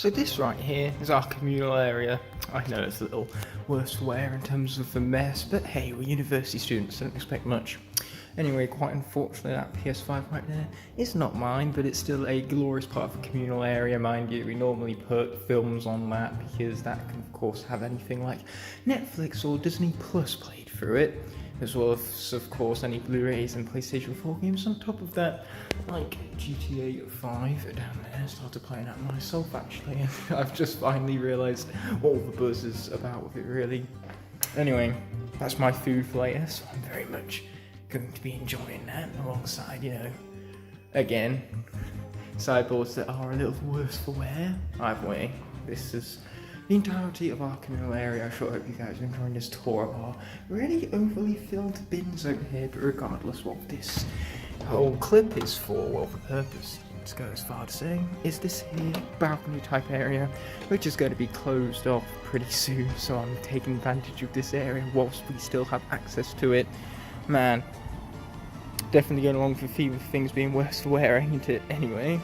So this right here is our communal area. I know it's a little worse for wear in terms of the mess, but hey, we're university students, don't expect much. Anyway, quite unfortunately, that PS5 right there is not mine, but it's still a glorious part of the communal area, mind you. We normally put films on that because that can, of course, have anything like Netflix or Disney Plus played through it, as well as, of course, any Blu-rays and PlayStation 4 games on top of that, like GTA 5 down there. I started playing that myself, actually, and I've just finally realised what all the buzz is about with it, really. Anyway, that's my food for later, so I'm very much going to be enjoying that alongside, again, sideboards that are a little worse for wear. Either way, this is the entirety of our communal area. I sure hope you guys are enjoying this tour of our really overly filled bins over here, but regardless what this whole clip is for, well, the purpose, let's go as far to say, is this here balcony type area, which is going to be closed off pretty soon, so I'm taking advantage of this area whilst we still have access to it. Man, definitely going along for the theme of things being worse for wear, ain't it? Anyway,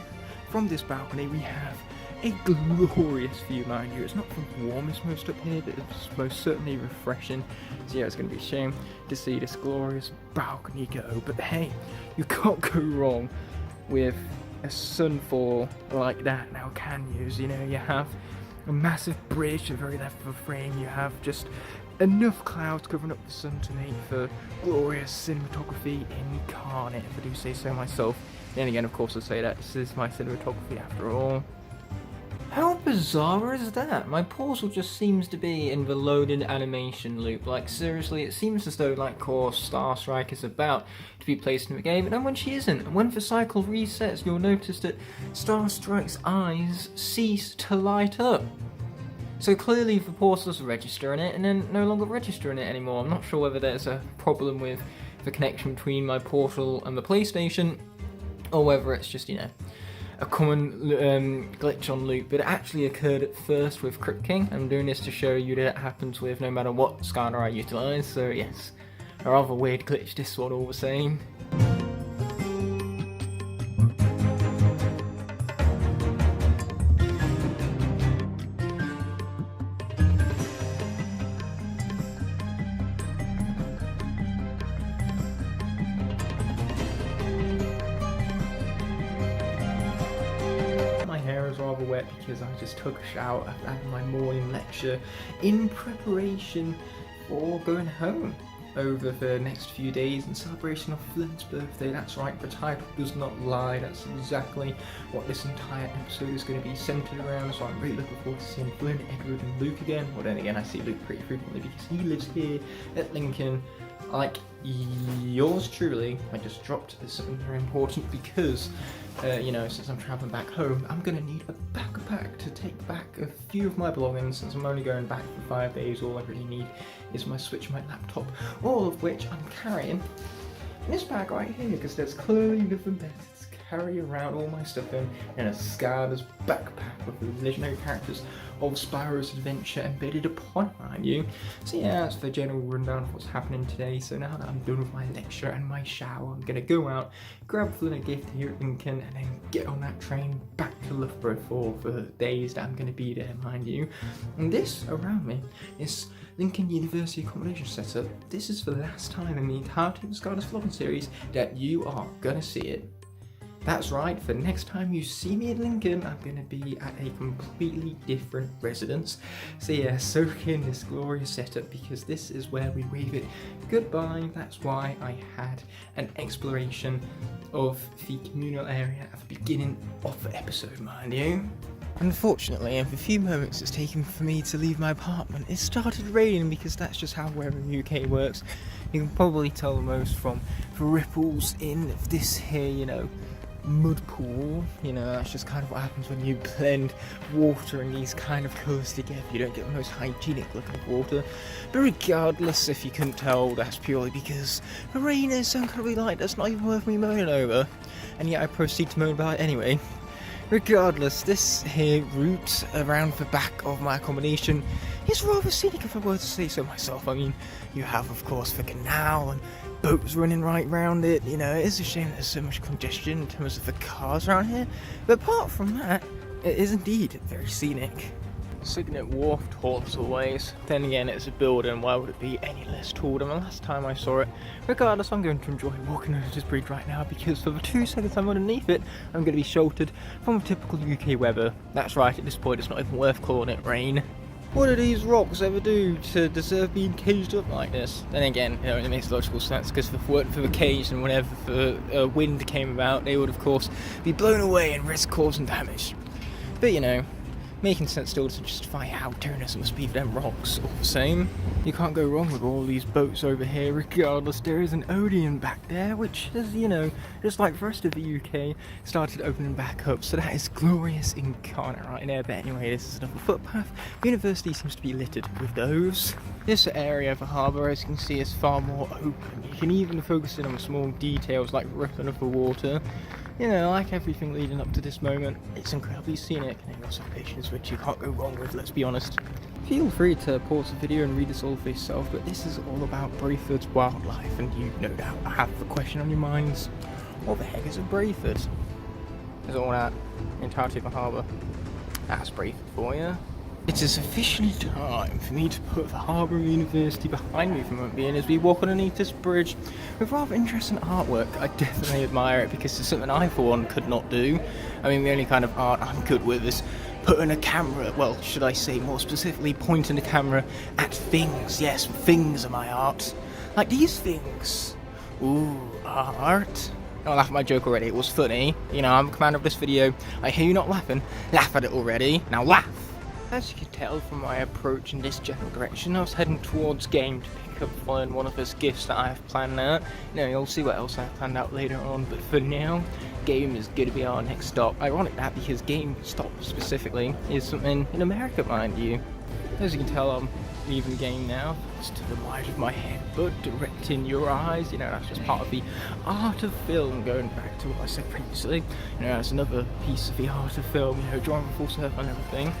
from this balcony we have a glorious view, mind you. It's not the warmest most up here, but it's most certainly refreshing. So yeah, it's going to be a shame to see this glorious balcony go, but hey, you can't go wrong with a sunfall like that now, can you? You have a massive bridge to the very left of the frame, you have just enough clouds covering up the sun to make for glorious cinematography incarnate, if I do say so myself. Then again, of course, I say that this is my cinematography after all. How bizarre is that? My portal just seems to be in the loaded animation loop. Like, seriously, it seems as though, like, course, Star Strike is about to be placed in the game, and then when she isn't, and when the cycle resets, you'll notice that Star Strike's eyes cease to light up. So clearly the portal's registering it and then no longer registering it anymore. I'm not sure whether there's a problem with the connection between my portal and the PlayStation, or whether it's just, a common glitch on loop, but it actually occurred at first with Crypt King. I'm doing this to show you that it happens with no matter what scanner I utilise, so yes, a rather weird glitch this one all the same. Rather wet because I just took a shower after having my morning lecture in preparation for going home over the next few days in celebration of FLYNN'S birthday. That's right, the title does not lie. That's exactly what this entire episode is going to be centered around, so I'm really looking forward to seeing Flynn, Edward and Luke again. Well, then again, I see Luke pretty frequently because he lives here at Lincoln, like yours truly. I just dropped something very important because since I'm traveling back home, I'm gonna need a backpack to take back a few of my belongings. Since I'm only going back for 5 days, all I really need is my Switch, my laptop, all of which I'm carrying in this bag right here, because there's clearly nothing better to carry around all my stuff in a Skylanders backpack with the legendary characters of Spyro's Adventure embedded upon, mind you. So yeah, that's the general rundown of what's happening today. So now that I'm done with my lecture and my shower, I'm gonna go out, grab Flynn a gift here at Lincoln, and then get on that train back to Loughborough for the days that I'm gonna be there, mind you. And this around me is Lincoln University accommodation setup. This is the last time in the entirety of the Skylanders vlogging series that you are gonna see it. That's right, for next time you see me at Lincoln, I'm going to be at a completely different residence. So yeah, soak in this glorious setup because this is where we wave it goodbye. That's why I had an exploration of the communal area at the beginning of the episode, mind you. Unfortunately, in the few moments it's taken for me to leave my apartment, it started raining because that's just how weather in the UK works. You can probably tell the most from the ripples in this here, mud pool. That's just kind of what happens when you blend water and these kind of colours together. You don't get the most hygienic looking water. But regardless, if you couldn't tell, that's purely because the rain is so incredibly light that's not even worth me moaning over. And yet I proceed to moan about it anyway. Regardless, this here route around the back of my accommodation is rather scenic, if I were to say so myself. I mean, you have, of course, the canal and boats running right round it. It is a shame there's so much congestion in terms of the cars around here. But apart from that, It is indeed very scenic. Signet Wharf tall as always. Then again, it's a building, why would it be any less tall than the last time I saw it? Regardless, I'm going to enjoy walking under this bridge right now because for the 2 seconds I'm underneath it, I'm going to be sheltered from typical UK weather. That's right, at this point it's not even worth calling it rain. What do these rocks ever do to deserve being caged up like this? Then again, you know, it makes logical sense because if it weren't for the cage and whenever the wind came about, they would of course be blown away and risk causing damage. But you know, making sense still to justify how dangerous it must be for them rocks all the same. You can't go wrong with all these boats over here regardless. There is an Odeon back there which is, you know, just like the rest of the UK, started opening back up, so that is glorious incarnate right there. But anyway, this is another footpath. The university seems to be littered with those. This area of the harbour, as you can see, is far more open. You can even focus in on small details like the rippling of the water. You know, like everything leading up to this moment, it's incredibly scenic and lots of patience, which you can't go wrong with, let's be honest. Feel free to pause the video and read this all for yourself, but this is all about Brayford's wildlife, and you no doubt have the question on your minds: what the heck is a Brayford? Is all that entirety of the harbour? That's Brayford for you. It is officially time for me to put the Harbour University behind me for the moment being as we walk underneath this bridge with rather interesting artwork. I definitely admire it because it's something I for one could not do. I mean, the only kind of art I'm good with is putting a camera, well, should I say more specifically pointing the camera at things. Yes, things are my art. Like these things. Ooh, art. Don't laugh at my joke already, it was funny. You know, I'm the commander of this video. I hear you not laughing. Laugh at it already. Now laugh! As you can tell from my approach in this general direction, I was heading towards game to pick up FLYNN', one of those gifts that I have planned out. You know, you'll see what else I have planned out later on, but for now, game is going to be our next stop. Ironic that because GameStop specifically is something in America, mind you. As you can tell, I'm leaving the game now. It's to the right of my head, but direct in your eyes. You know, that's just part of the art of film, going back to what I said previously. You know, that's another piece of the art of film, you know, drawing full circle and everything.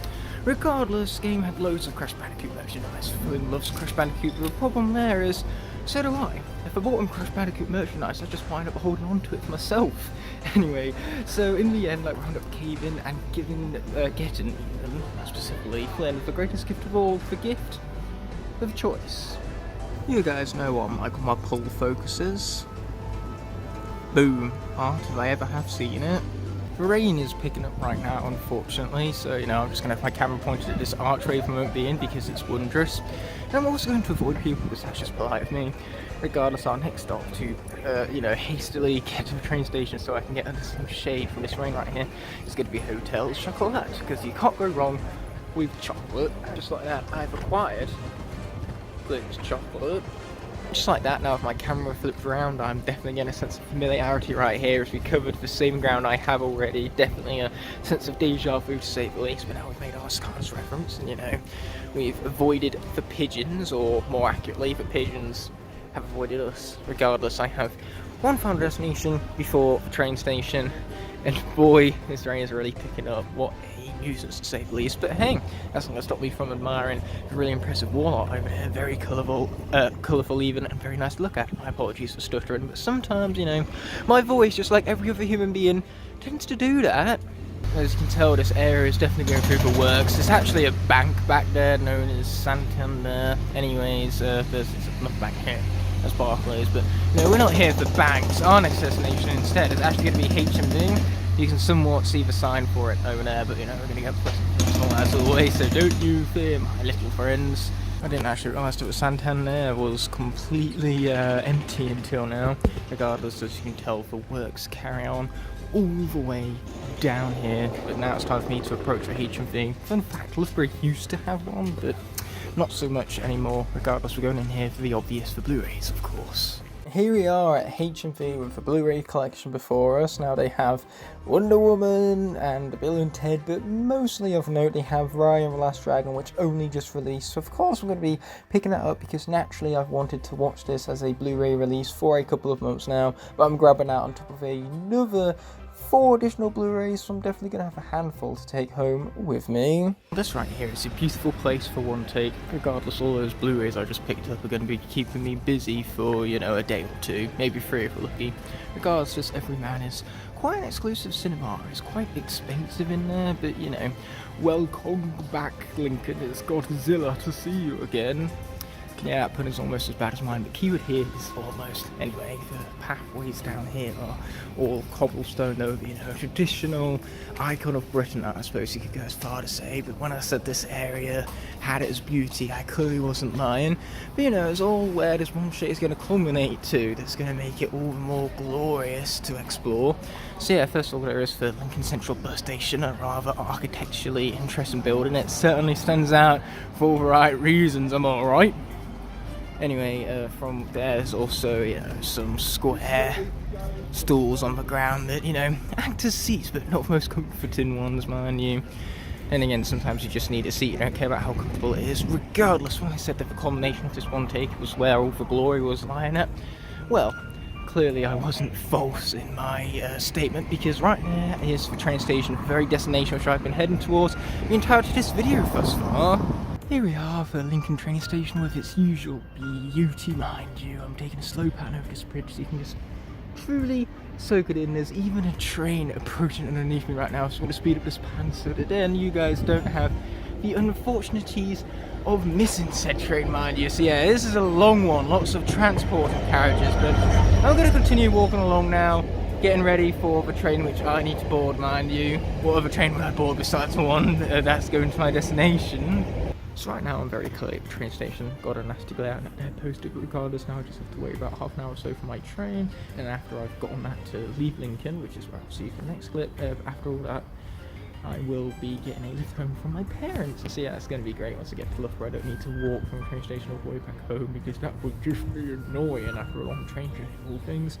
Regardless, game had loads of Crash Bandicoot merchandise. FLYNN loves Crash Bandicoot, but the problem there is, so do I. If I bought him Crash Bandicoot merchandise, I'd just wind up holding on to it for myself. Anyway, so in the end, I wound up caving and getting even, specifically, FLYNN the greatest gift of all, the gift of choice. You guys know what my pull focus is. Boom. Art if I ever have seen it. The rain is picking up right now, unfortunately, so you know, I'm just going to have my camera pointed at this archway for the moment being because it's wondrous. And I'm also going to avoid people because that's just polite of me. Regardless, our next stop to, you know, hastily get to the train station so I can get under some shade from this rain right here is going to be Hotel Chocolat, because you can't go wrong with chocolate. Just like that, I've acquired FLYNN'S chocolate. Just like that, now if my camera flips around, I'm definitely getting a sense of familiarity right here as we covered the same ground I have already. Definitely a sense of deja vu to say the least, but now we've made our Skylanders reference and, you know, we've avoided the pigeons, or more accurately, the pigeons have avoided us. Regardless, I have one final destination before the train station, and boy, this rain is really picking up. What a nuisance to say the least, but hey, that's not going to stop me from admiring the really impressive wall art over there. Very colourful even, and very nice to look at. My apologies for stuttering, but sometimes, you know, my voice, just like every other human being, tends to do that. As you can tell, this area is definitely going through the works. There's actually a bank back there known as Santander. Anyways, there's another bank here. That's Barclays, but you know, we're not here for banks. Our next destination instead is actually going to be HMV. You can somewhat see the sign for it over there, but you know, we're going to get personal as always, so don't you fear, my little friends. I didn't actually realise that Santander was completely empty until now. Regardless, as you can tell, the works carry on all the way down here, but now it's time for me to approach the HMV. Fun fact, Loughborough used to have one, but not so much anymore. Regardless, we're going in here for the obvious, for Blu-rays, of course. Here we are at HMV with the Blu-ray collection before us. Now they have Wonder Woman and Bill and Ted, but mostly of note they have Raya and the Last Dragon, which only just released. So of course I'm going to be picking that up because naturally I've wanted to watch this as a Blu-ray release for a couple of months now, but I'm grabbing that on top of another 4 additional Blu-rays, so I'm definitely going to have a handful to take home with me. This right here is a beautiful place for one take. Regardless, all those Blu-rays I just picked up are going to be keeping me busy for, you know, a day or two, maybe 3 if we're lucky. Regardless, just every man is quite an exclusive cinema. It's quite expensive in there, but you know, welcome back, Lincoln. It's Godzilla to see you again. Yeah, that pun is almost as bad as mine, but keyword here is almost. Anyway, the pathways down here are all cobblestone over, you know, traditional icon of Britain, I suppose you could go as far to say, but when I said this area had its beauty, I clearly wasn't lying. But you know, it's all where this one shit is going to culminate to, that's going to make it all the more glorious to explore. So yeah, first of all, there is the Lincoln Central Bus Station, a rather architecturally interesting building. It certainly stands out for all the right reasons, am I right? Anyway, from there's also, you know, some square stools on the ground that, you know, act as seats, but not the most comforting ones, mind you. And again, sometimes you just need a seat, you don't care about how comfortable it is. Regardless, when I said that the culmination of this one take was where all the glory was lying at, well, clearly I wasn't false in my statement, because right there is the train station, the very destination which I've been heading towards the entirety of this video thus far. Here we are, the Lincoln train station with its usual beauty, mind you. I'm taking a slow pan over this bridge so you can just truly soak it in. There's even a train approaching underneath me right now, so I'm going to speed up this pan so that then you guys don't have the unfortunities of missing said train, mind you. So yeah, this is a long one, lots of transport and carriages, but I'm going to continue walking along now, getting ready for the train which I need to board, mind you. What other train will I board besides the one that's going to my destination? So right now I'm very clear at the train station, got a nasty glare and they're posted, but regardless now I just have to wait about half an hour or so for my train, and after I've gotten that to leave Lincoln, which is where I'll see you for the next clip, after all that I will be getting a lift home from my parents. So yeah, it's going to be great once I get to Loughborough. I don't need to walk from the train station all the way back home, because that would just be annoying after a long train journey of all things.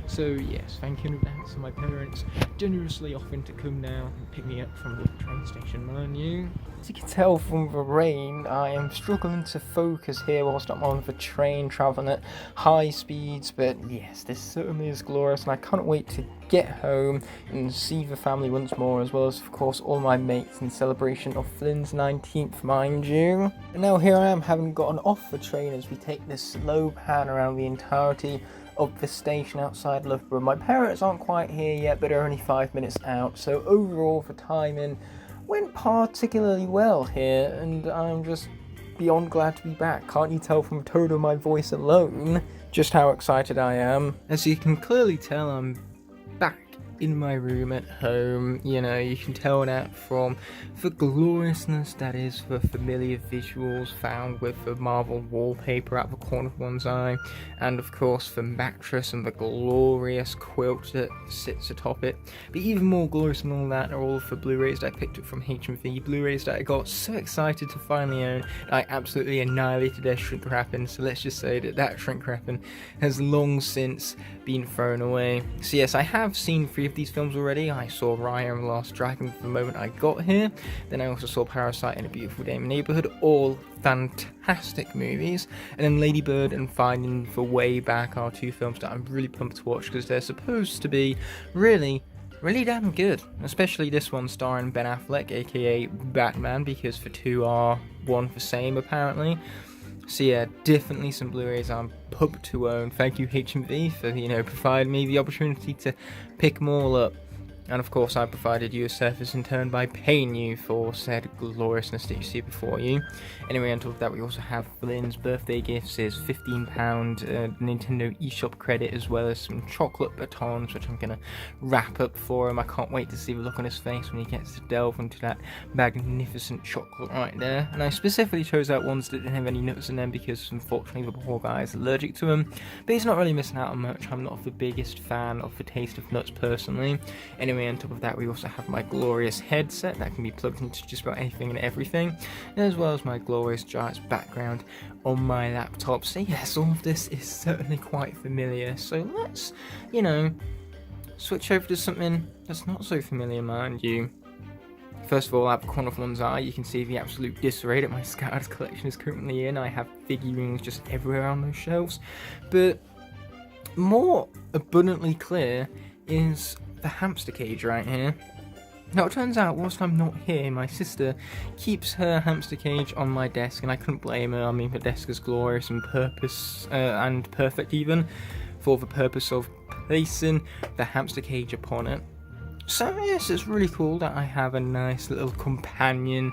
So yes, thank you in advance to my parents generously offering to come now and pick me up from the train station, mind you. As you can tell from the rain, I am struggling to focus here whilst I'm on the train travelling at high speeds, but yes, this certainly is glorious and I can't wait to get home and see the family once more, as well as of course all my mates in celebration of Flynn's 19th, mind you. And now here I am, having gotten off the train as we take this slow pan around the entirety of the station outside Loughborough. My parents aren't quite here yet, but are only 5 minutes out, so overall the timing went particularly well here, and I'm just beyond glad to be back. Can't you tell from the tone of my voice alone just how excited I am? As you can clearly tell, I'm back in my room at home. You know, you can tell that from the gloriousness that is the familiar visuals found with the marble wallpaper at the corner of one's eye, and of course the mattress and the glorious quilt that sits atop it. But even more glorious than all that are all of the Blu-rays that I picked up from HMV, Blu-rays that I got so excited to finally own. I absolutely annihilated their shrink wrapping, so let's just say that that shrink wrapping has long since been thrown away. So yes, I have seen 3 of these films already. I saw Raya and the Last Dragon the moment I got here, then I also saw Parasite and A Beautiful Day in the Neighborhood, all fantastic movies, and then Lady Bird and Finding the Way Back are 2 films that I'm really pumped to watch because they're supposed to be really damn good, especially this one starring Ben Affleck, aka Batman, because the 2 are one the same apparently. So yeah, definitely some Blu-rays I'm pumped to own. Thank you HMV for, you know, providing me the opportunity to pick them all up. And of course I provided you a service in turn by paying you for said gloriousness that you see before you. Anyway, on top of that we also have FLYNN'S birthday gifts. Is £15 Nintendo eShop credit, as well as some chocolate batons which I'm going to wrap up for him. I can't wait to see the look on his face when he gets to delve into that magnificent chocolate right there. And I specifically chose out ones that didn't have any nuts in them because unfortunately the poor guy is allergic to them. But he's not really missing out on much. I'm not the biggest fan of the taste of nuts personally. Anyway, on top of that we also have my glorious headset that can be plugged into just about anything and everything, as well as my glorious Giants background on my laptop. So yes, all of this is certainly quite familiar, so let's, you know, switch over to something that's not so familiar, mind you. First of all, at the corner of one's eye, you can see the absolute disarray that my Skylanders collection is currently in. I have figurines just everywhere on those shelves, but more abundantly clear is the hamster cage right here. Now it turns out, whilst I'm not here, my sister keeps her hamster cage on my desk, and I couldn't blame her. I mean, the desk is glorious and perfect even, for the purpose of placing the hamster cage upon it. So yes, it's really cool that I have a nice little companion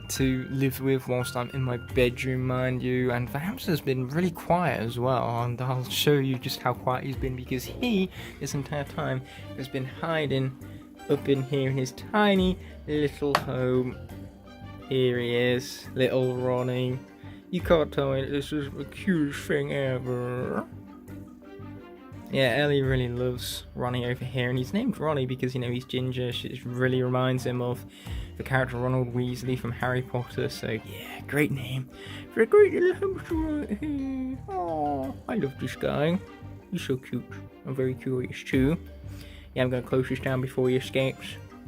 to live with whilst I'm in my bedroom, mind you, and the hamster's been really quiet as well, and I'll show you just how quiet he's been, because he, this entire time, has been hiding up in here in his tiny little home. Here he is, little Ronnie. You can't tell me that this is the cutest thing ever. Yeah, Ellie really loves Ronnie over here, and he's named Ronnie because, you know, he's ginger. It really reminds him of the character Ronald Weasley from Harry Potter, so yeah, great name for a great little hamster right here. Oh, I love this guy. He's so cute. I'm very curious too. Yeah, I'm going to close this down before he escapes.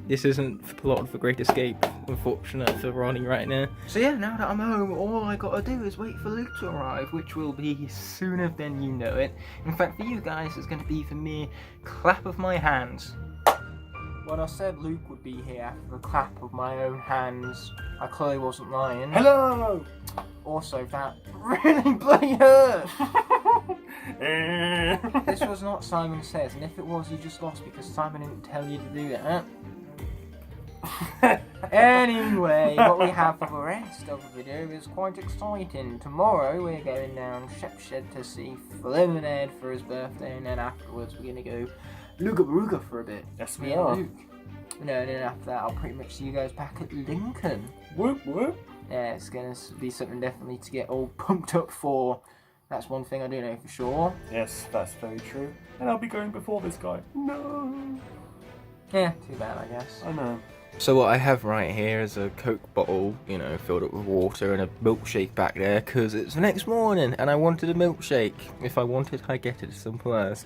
This isn't the plot of The Great Escape, unfortunate for Ronnie right now. So yeah, now that I'm home, all I gotta do is wait for Luke to arrive, which will be sooner than you know it. In fact, for you guys, it's going to be the mere clap of my hands. When I said Luke would be here after the clap of my own hands, I clearly wasn't lying. Hello! Also, that really bloody hurt! This was not Simon Says, and if it was, you just lost because Simon didn't tell you to do that. Anyway, what we have for the rest of the video is quite exciting. Tomorrow we're going down Shepshed to see FLYNN'S for his birthday, and then afterwards we're going to go Luga for a bit. Yes, we are. Luke. No, and then after that I'll pretty much see you guys back at Lincoln. Whoop whoop. Yeah, it's going to be something definitely to get all pumped up for. That's one thing I do know for sure. Yes, that's very true. And I'll be going before this guy. No. Yeah, too bad I guess. I know. So what I have right here is a Coke bottle, you know, filled up with water, and a milkshake back there, because it's the next morning, and I wanted a milkshake. If I wanted, I get it, simple as.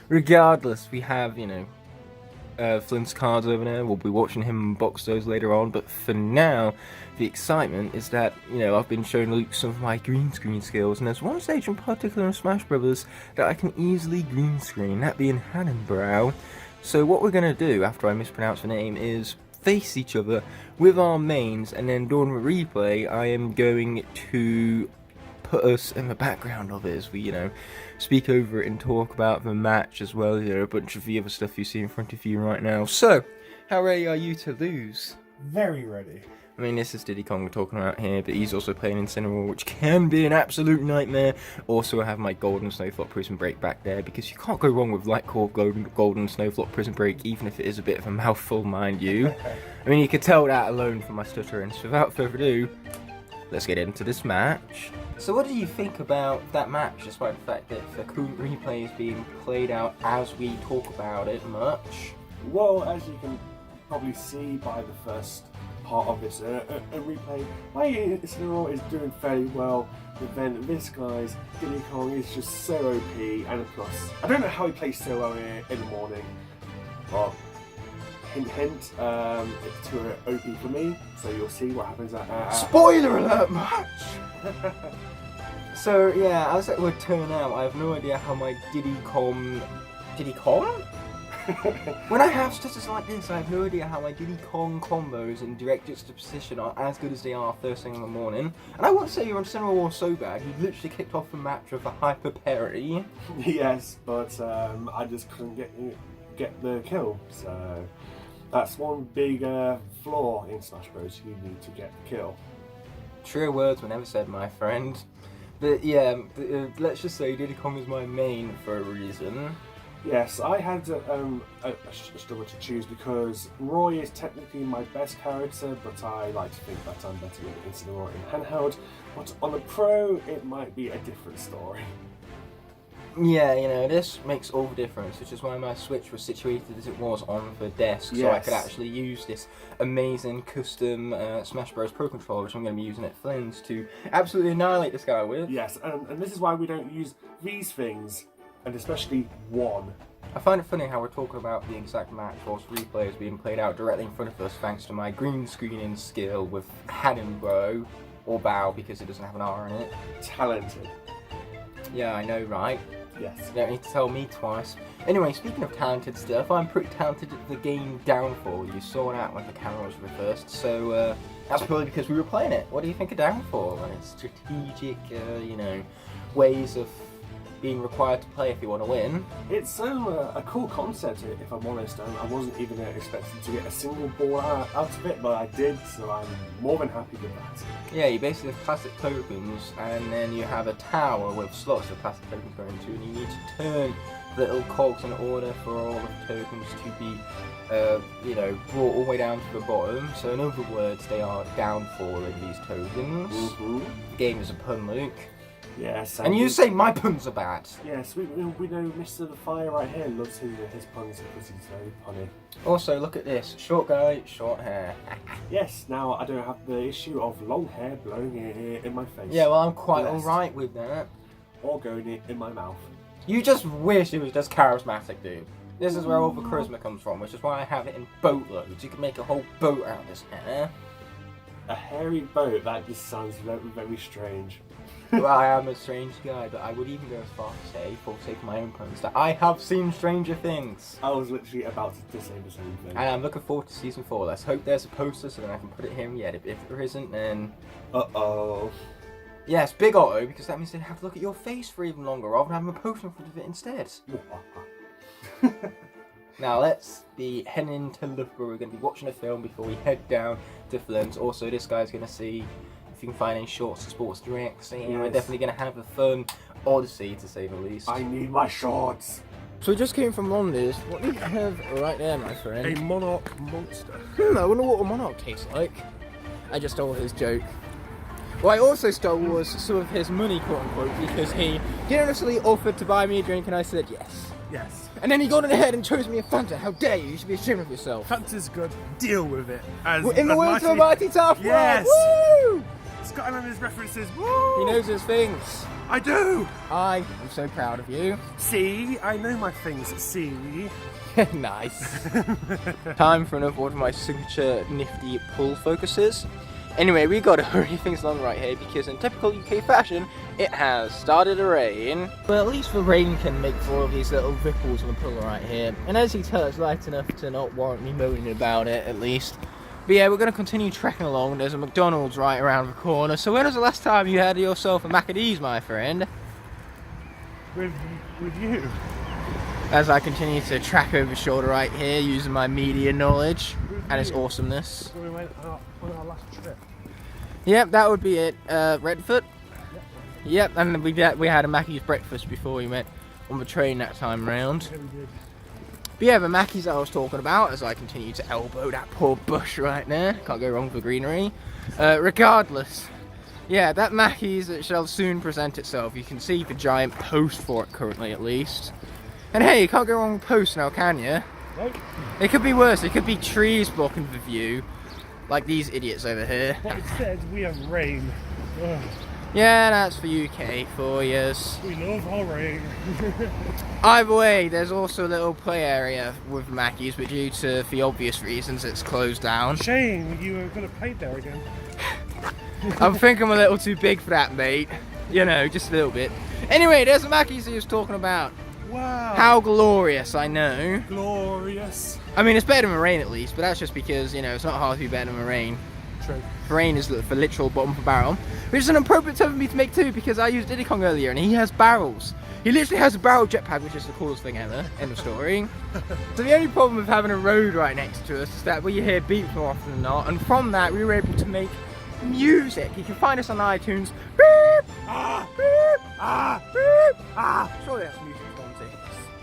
Regardless, we have, you know, Flint's cards over there. We'll be watching him unbox those later on, but for now, the excitement is that, you know, I've been showing Luke some of my green screen skills, and there's one stage in particular in Smash Brothers that I can easily green screen, that being Hannonbrow. So what we're going to do, after I mispronounce the name, is face each other with our mains, and then during the replay I am going to put us in the background of it as we, you know, speak over it and talk about the match as well, you know, a bunch of the other stuff you see in front of you right now. So, how ready are you to lose? Very ready. I mean, this is Diddy Kong we're talking about here, but he's also playing Incineroar, which can be an absolute nightmare. Also, I have my Golden Snowflock Prison Break back there, because you can't go wrong with Light Core Golden Snowflock Prison Break, even if it is a bit of a mouthful, mind you. I mean, you could tell that alone from my stuttering. So without further ado, let's get into this match. So what do you think about that match, despite the fact that the current replay is being played out as we talk about it much? Well, as you can probably see by the first part of this replay, my Incineroar is doing fairly well, but then this guy's Diddy Kong is just so OP, and of course, I don't know how he plays so well in the morning, but hint hint, it's too OP for me, so you'll see what happens at Spoiler alert match! So yeah, as it would turn out, I have no idea how my Diddy Kong? When I have stutters like this, I have no idea how my Diddy Kong combos in direct juxtaposition are as good as they are first thing in the morning. And I won't say your Incineroar was so bad, he literally kicked off the match with a hyper parry. Yes, but I just couldn't get the kill, so that's one big flaw in Smash Bros. You need to get the kill. Truer words were never said, my friend. But yeah, let's just say Diddy Kong is my main for a reason. Yes, I had a struggle to choose because Roy is technically my best character, but I like to think that I'm better with Incineroar in handheld. But on the pro, it might be a different story. Yeah, you know, this makes all the difference, which is why my Switch was situated as it was on the desk, so I could actually use this amazing custom Smash Bros. Pro Controller, which I'm going to be using at FLYNN'S to absolutely annihilate this guy with. Yes, and this is why we don't use these things, and especially one. I find it funny how we're talking about the exact match whilst replay is being played out directly in front of us thanks to my green screening skill with Hannonbrow, or Bow because it doesn't have an R in it. Talented. Yeah, I know, right? Yes. You don't need to tell me twice. Anyway, speaking of talented stuff, I'm pretty talented at the game Downfall. You saw that when the camera was reversed, so that's probably because we were playing it. What do you think of Downfall and its strategic, you know, ways of being required to play if you want to win. It's a cool concept, if I'm honest. I wasn't even expecting to get a single ball out of it, but I did, so I'm more than happy with that. Yeah, you basically have plastic tokens, and then you have a tower with slots of plastic tokens going into, and you need to turn the little cogs in order for all of the tokens to be, brought all the way down to the bottom. So in other words, they are downfalling these tokens. Mm-hmm. The game is a pun, Luke. Yes. And you say my puns are bad. Yes, we know Mr. The Fire right here loves his puns because he's very punny. Also, look at this. Short guy, short hair. Yes, now I don't have the issue of long hair blowing in my face. Yeah, well, I'm quite alright with that. Or going in my mouth. You just wish it was just charismatic, dude. This is where all the charisma comes from, which is why I have it in boatloads. You can make a whole boat out of this hair. A hairy boat? That just sounds very, very strange. Well, I am a strange guy, but I would even go as far to say, for sake of my own puns, that I have seen stranger things. I was literally about to say the same thing. And I'm looking forward to season 4. Let's hope there's a poster so that I can put it here and yet. If there isn't, then... Uh-oh. Yes, big auto, because that means they have to look at your face for even longer, rather than having a poster in front of it instead. Now, let's be heading into Loughborough. We're going to be watching a film before we head down to FLYNN'S. Also, this guy's going to see if you can find any shorts to Sports Direct. So, we're definitely going to have a fun odyssey, to say the least. I need my shorts. So we just came from London. What do you have right there, my friend? A monarch monster. I wonder what a monarch tastes like. I just stole his joke. What I also stole was some of his money, quote unquote, because he generously offered to buy me a drink and I said yes. Yes. And then he got ahead and chose me a Fanta. How dare you? You should be ashamed of yourself. Fanta's good. Deal with it. In the words of a mighty tough one. Yes. Woo! Skylanders references. Woo! He knows his things. I do. I am so proud of you. See, I know my things. See. Nice. Time for another one of my signature nifty pull focuses. Anyway, we gotta hurry things along right here because in typical UK fashion, it has started to rain. Well, at least the rain can make for all of these little ripples on the pull right here. And as you can tell, it's light enough to not warrant me moaning about it, at least. But yeah, we're gonna continue trekking along. There's a McDonald's right around the corner. So when was the last time you had yourself a Mac and E's, my friend? With you. As I continue to track over the shoulder right here, using my media knowledge and its awesomeness. When we went on our last trip. Yep, that would be it. Redford. Yep, and we had a Mackey's breakfast before we went on the train that time round. Yeah, we did. But yeah, the Mackey's I was talking about as I continue to elbow that poor bush right there. Can't go wrong with the greenery. Regardless, yeah, that Mackey's it shall soon present itself. You can see the giant post for it currently, at least. And hey, you can't go wrong with posts now, can you? Nope. It could be worse. It could be trees blocking the view, like these idiots over here. But instead, we have rain. Ugh. Yeah, that's for UK for years. We love our rain. Either way, there's also a little play area with Mackey's, but due to the obvious reasons, it's closed down. Shame you were going to play there again. I think I'm a little too big for that, mate. You know, just a little bit. Anyway, there's the Mackey's he was talking about. Wow. How glorious, I know. Glorious. I mean, it's better than the rain at least, but that's just because, you know, it's not hard to be better than the rain. True. The rain is for literal bottom of a barrel, which is an appropriate term for me to make too, because I used Diddy Kong earlier and he has barrels. He literally has a barrel jetpack, which is the coolest thing ever. End of story. So the only problem with having a road right next to us is that we hear beeps more often than not, and from that we were able to make music. You can find us on iTunes. Beep! Ah! Beep! Ah! Beep! Ah! Surely that's music content.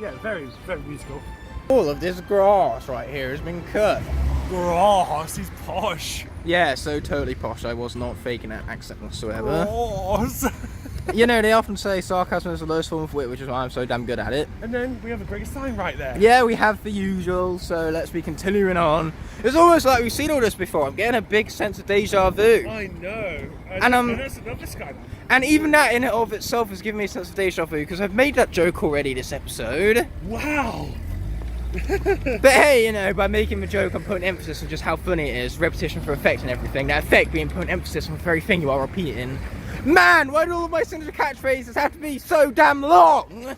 Yeah, very, very musical. All of this grass right here has been cut. Grass, he's posh. Yeah, so totally posh. I was not faking that accent whatsoever. Grass. You know, they often say sarcasm is the lowest form of wit, which is why I'm so damn good at it. And then we have a great sign right there. Yeah, we have the usual, so let's be continuing on. It's almost like we've seen all this before. I'm getting a big sense of deja vu. I know. And, that's another Skylanders. And even that in and of itself has given me a sense of deja vu, because I've made that joke already this episode. Wow. But hey, you know, by making the joke, I'm putting emphasis on just how funny it is. Repetition for effect and everything. That effect being putting emphasis on the very thing you are repeating. Man, why do all of my signature catchphrases have to be so damn long?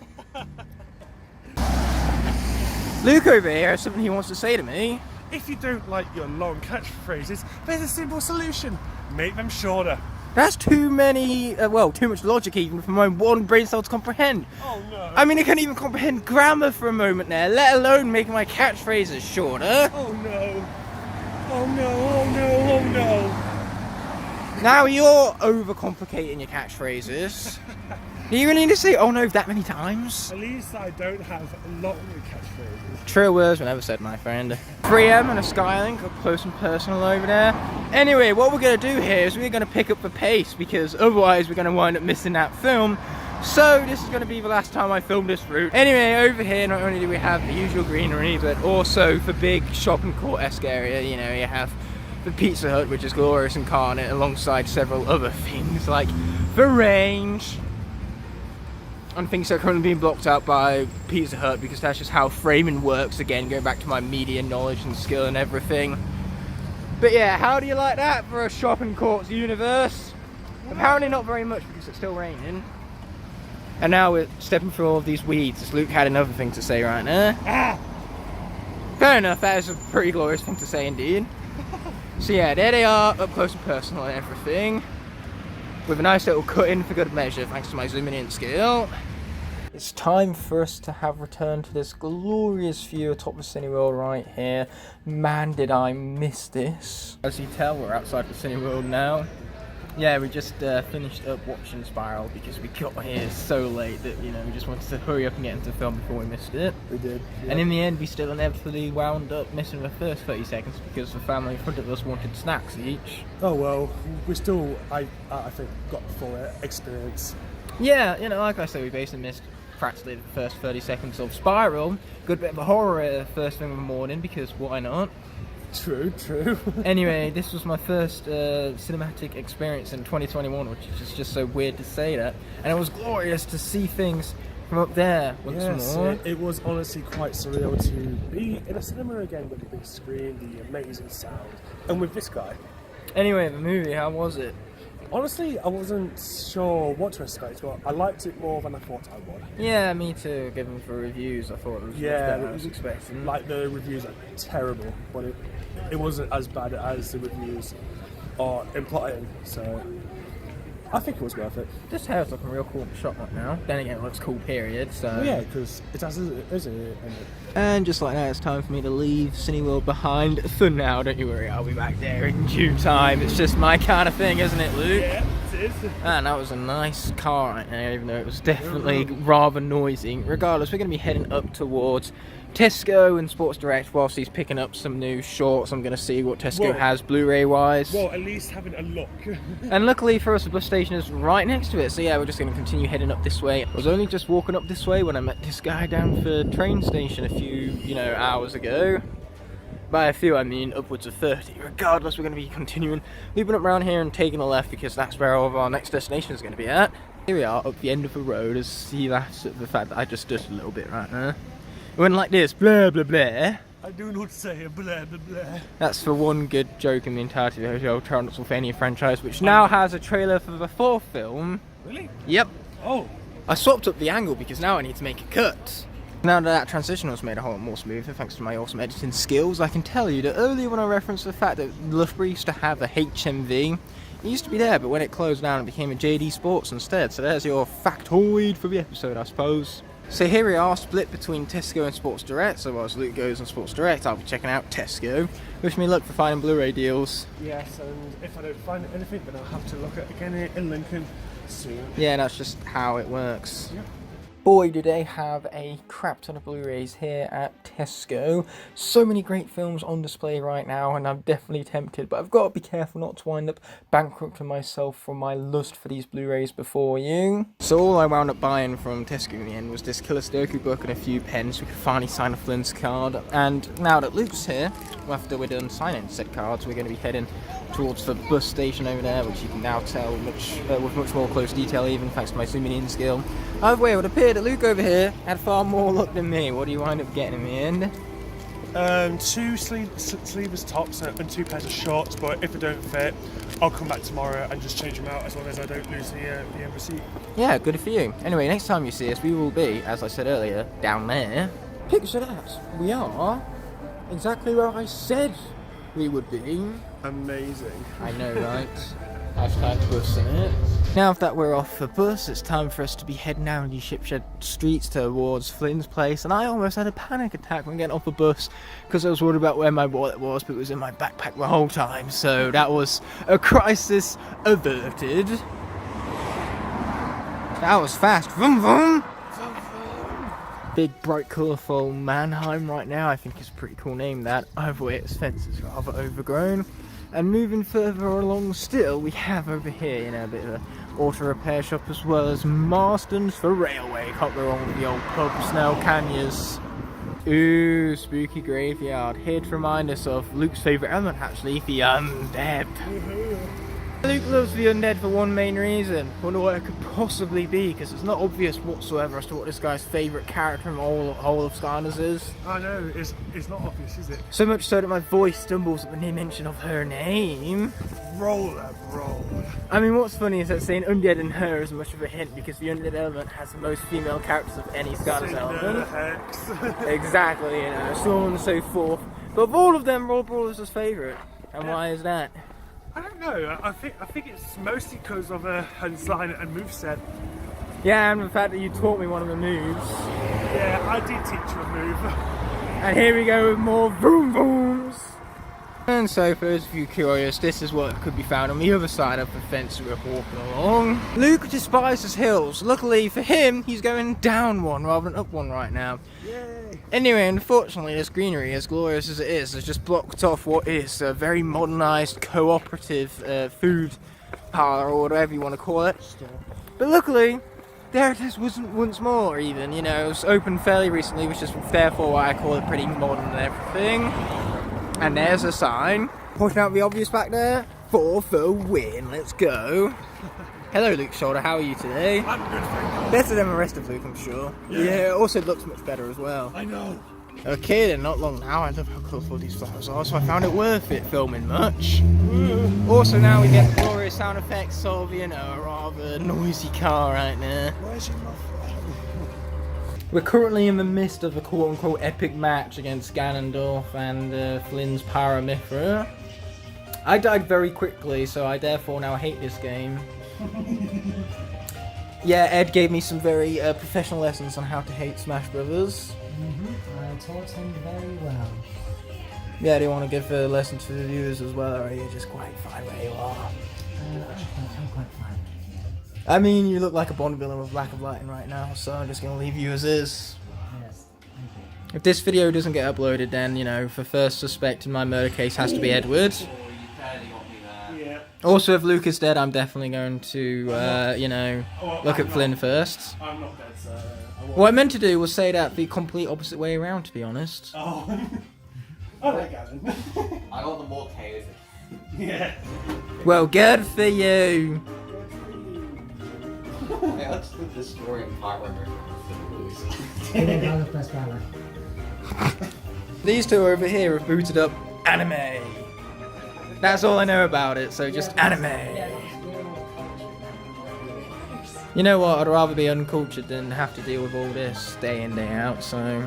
Luke over here has something he wants to say to me. If you don't like your long catchphrases, there's a simple solution. Make them shorter. That's too many, too much logic even for my one brain cell to comprehend. Oh no. I mean, I couldn't even comprehend grammar for a moment there, let alone making my catchphrases shorter. Oh no. Oh no, oh no, oh no. Now you're overcomplicating your catchphrases. Do you really need to say "oh no" that many times? At least I don't have a lot of catchphrases. True words were never said, my friend. 3M and a Skylink up close and personal over there. Anyway, what we're going to do here is we're going to pick up the pace, because otherwise we're going to wind up missing that film. So this is going to be the last time I film this route. Anyway, over here not only do we have the usual greenery, but also the big shopping court-esque area. You know, you have the Pizza Hut, which is glorious incarnate, alongside several other things like the range. And things that are currently being blocked out by Pizza Hut, because that's just how framing works, again, going back to my media knowledge and skill and everything. But yeah, how do you like that for a shopping courts universe? Apparently not very much, because it's still raining. And now we're stepping through all of these weeds, as Luke had another thing to say right now. Ah! Fair enough, that is a pretty glorious thing to say indeed. So yeah, there they are, up close and personal and everything. With a nice little cut in for good measure, thanks to my zooming in skill. It's time for us to have returned to this glorious view atop the Cineworld right here. Man, did I miss this. As you tell, we're outside the Cineworld now. Yeah, we just finished up watching Spiral because we got here so late that, you know, we just wanted to hurry up and get into the film before we missed it. We did. Yep. And in the end, we still inevitably wound up missing the first 30 seconds because the family in front of us wanted snacks each. Oh well, we still, I think, got the full experience. Yeah, you know, like I said, we basically missed practically the first 30 seconds of Spiral. Good bit of a horror first thing in the morning, because why not? True, true. Anyway, this was my first cinematic experience in 2021, which is just so weird to say that. And it was glorious to see things from up there once more. It was honestly quite surreal to be in a cinema again with the big screen, the amazing sound, and with this guy. Anyway, the movie, how was it? Honestly, I wasn't sure what to expect, but I liked it more than I thought I would. Yeah, me too. Given for reviews, I thought it was much better than I was expecting. Like, the reviews are terrible, but it wasn't as bad as the reviews are implying, so I think it was worth it. This hair's looking real cool in the shot right now. Then again, it looks cool, period, so... Well, yeah, because it has, isn't it? And just like that, it's time for me to leave Cineworld behind for now. Don't you worry, I'll be back there in due time. It's just my kind of thing, isn't it, Luke? Yeah, it is. And that was a nice car right there, even though it was definitely rather noisy. Regardless, we're going to be heading up towards Tesco and Sports Direct whilst he's picking up some new shorts. I'm going to see what Tesco has Blu-ray wise. Well, at least having a look. And luckily for us, the bus station is right next to it. So yeah, we're just going to continue heading up this way. I was only just walking up this way when I met this guy down the train station a few, hours ago. By a few, I mean upwards of 30. Regardless, we're going to be continuing looping up around here and taking a left, because that's where all of our next destination is going to be at. Here we are, up the end of the road. As see that the fact that I just stood a little bit right now. It went like this, blah blah blah. I do not say blah blah blah. That's the one good joke in the entirety of the whole Transylvania franchise, which now has a trailer for the fourth film. Really? Yep. Oh. I swapped up the angle because now I need to make a cut. Now that transition was made a whole lot more smoother thanks to my awesome editing skills, I can tell you that earlier when I referenced the fact that Loughborough used to have a HMV, it used to be there, but when it closed down it became a JD Sports instead. So there's your factoid for the episode, I suppose. So here we are, split between Tesco and Sports Direct. So whilst Luke goes on Sports Direct, I'll be checking out Tesco. Wish me luck for finding Blu-ray deals. Yes, and if I don't find anything, then I'll have to look at again in Lincoln soon. Yeah, that's just how it works. Yep. Boy, do they have a crap ton of Blu-rays here at Tesco. So many great films on display right now, and I'm definitely tempted, but I've got to be careful not to wind up bankrupting myself from my lust for these Blu-rays before you. So all I wound up buying from Tesco in the end was this Killer Stoker book and a few pens. We could finally sign a FLYNN'S card, and now that Luke's here, after we're done signing said cards, we're going to be heading towards the bus station over there, which you can now tell with much more close detail, even thanks to my zooming in skill. Either way, it would appear that Luke over here had far more luck than me. What do you wind up getting in the end? Two sleeveless tops and two pairs of shorts, but if they don't fit, I'll come back tomorrow and just change them out, as long as I don't lose the end receipt. Yeah, good for you. Anyway, next time you see us, we will be, as I said earlier, down there. Picture that. We are exactly where I said we would be. Amazing. I know, right? Hashtag bus in it. Now that we're off the bus, it's time for us to be heading down the Shipshed streets towards Flynn's place, and I almost had a panic attack when getting off the bus because I was worried about where my wallet was, but it was in my backpack the whole time, so that was a crisis averted. That was fast. Vroom vroom! Big, bright, colourful Mannheim right now. I think it's a pretty cool name, that. Over its fence is rather overgrown. And moving further along still, we have over here, you know, a bit of a auto repair shop as well as Marston's for railway. Can't go wrong with the old pubs now, can yous? Ooh, spooky graveyard. Here to remind us of Luke's favourite element, actually, the undead. Luke loves the undead for one main reason. Wonder what it could possibly be, because it's not obvious whatsoever as to what this guy's favourite character in whole of Skylanders is. I know, it's not obvious, is it? So much so that my voice stumbles at the mention of her name. Roll. I mean, what's funny is that saying undead and her is much of a hint, because the undead element has the most female characters of any Skylanders element. Hex. Exactly, you know, so on and so forth. But of all of them, Roll Brawl is his favourite. And why is that? I don't know. I think it's mostly because of her design and moveset. Yeah, and the fact that you taught me one of the moves. Yeah, I did teach you a move. And here we go with more vroom vrooms. And so for those of you curious, this is what could be found on the other side of the fence we're walking along. Luke despises hills. Luckily for him, he's going down one rather than up one right now. Yay! Anyway, unfortunately, this greenery, as glorious as it is, has just blocked off what is a very modernised, cooperative food parlour, or whatever you want to call it. But luckily, there it is once more, even. You know, it was opened fairly recently, which is therefore why I call it pretty modern and everything. And there's a sign, pointing out the obvious back there, for the win. Let's go. Hello, Luke Shoulder. How are you today? I'm good, thank you. Better than the rest of Luke, I'm sure. Yeah, it also looks much better as well. I know. Okay, then not long now. I love how colourful these flowers are, so I found it worth it filming much. Also, now we get the glorious sound effects of, you know, a rather noisy car right now. Where's your muffler? We're currently in the midst of a quote-unquote epic match against Ganondorf and FLYNN'S Paramithra. I died very quickly, so I therefore now hate this game. Yeah, Ed gave me some very professional lessons on how to hate Smash Brothers. I taught him very well. Yeah, do you want to give a lesson to the viewers as well, or are you just quite fine where you are? I'm quite fine. I mean, you look like a Bond villain with lack of lighting right now, so I'm just going to leave you as is. Yes, thank you. If this video doesn't get uploaded, then, you know, the first suspect in my murder case has to be Edward. Yeah. Also, if Luke is dead, I'm definitely going to, you know, look at Flynn first. I'm not dead, so I won't. What I meant to do was say that the complete opposite way around, to be honest. Oh. I like Gavin. I got the more chaotic. Yeah. Well, good for you. Hey, let's do this story in part where These two over here have booted up anime. That's all I know about it, so just anime. You know what, I'd rather be uncultured than have to deal with all this day in, day out, so...